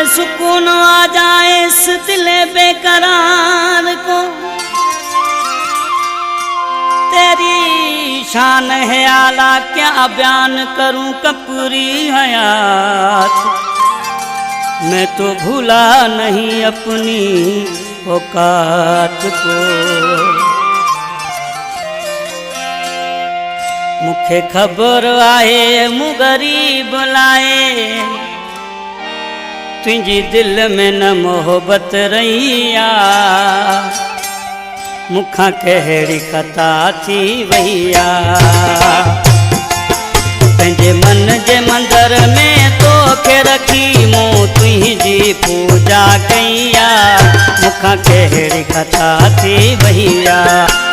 सुकून आ जाए इस दिल बेकरार को। तेरी शान है आला क्या बयान करूं कपूरी हयात। मैं तो भूला नहीं अपनी औकात को। मुखे खबर आहे मूं गरीब लाए तुझी दिल में न मोहब्बत रही आ। मुखा कहिड़ी खता थी वैया पंहिंजे मन जे मंदर में तोखे रखी मूं तुझी पूजा कईया। मुखा कहिड़ी खता थी वैया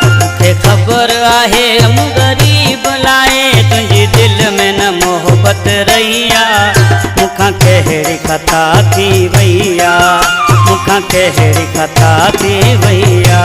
मूंखे ख़बर आहे मूं गरीब लाए तुझी दिल में न मोहब्बत रही आ। मुखा कहिड़ी खता थी वैया मुखा कहिड़ी खता थी वैया।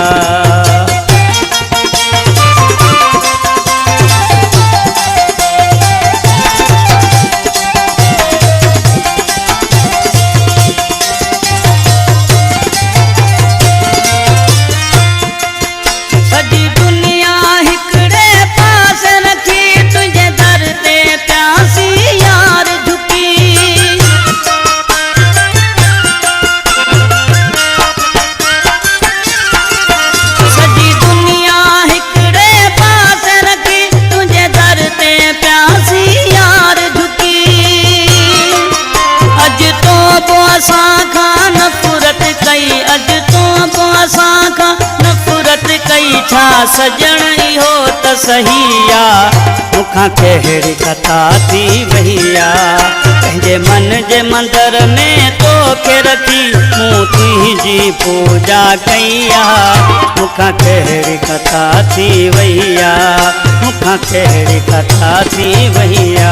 छा सजण इहो त सही आ। मुखा कहिड़ी खता थी वैया पंहिंजे मन जे मंदर में तोखे रखी मूं तुझी पूजा कई आ। मुखा कहिड़ी खता थी वैया मुखा कहिड़ी खता थी वैया।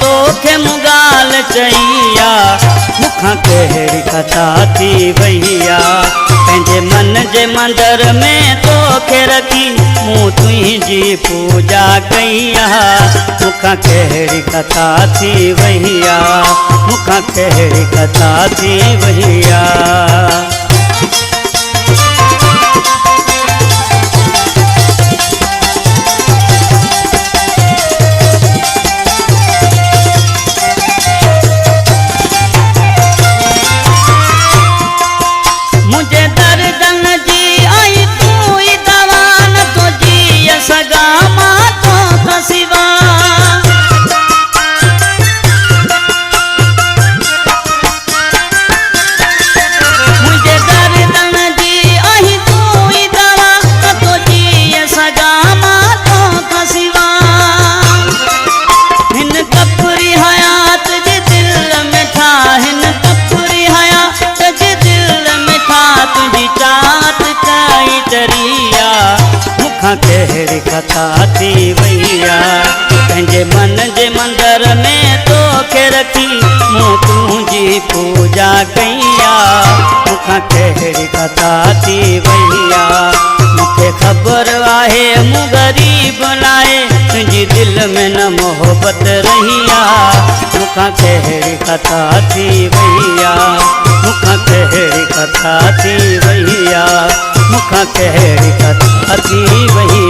तोखे मुगाल चईया मुखा कहिड़ी खता थी वैया पंहिंजे मन जे मंदर में तोखे रखी मूं तुझी पूजा कईया। मुखा कहिड़ी खता थी वैया मुखा कहिड़ी खता थी वैया। मुखा कहिड़ी खता थी वैया पंहिंजे मन जे मंदर में तोखे रखी मूं तुझी पूजा कईया। मुखा कहिड़ी खता थी वैया मूंखे ख़बर आहे मूं गरीब लाए तुझी दिल में न मोहब्बत रही आ। मुखा कहिड़ी खता थी वैया मुखा कहिड़ी खता थी वैया मुखा कहिड़ी खता थी वैया।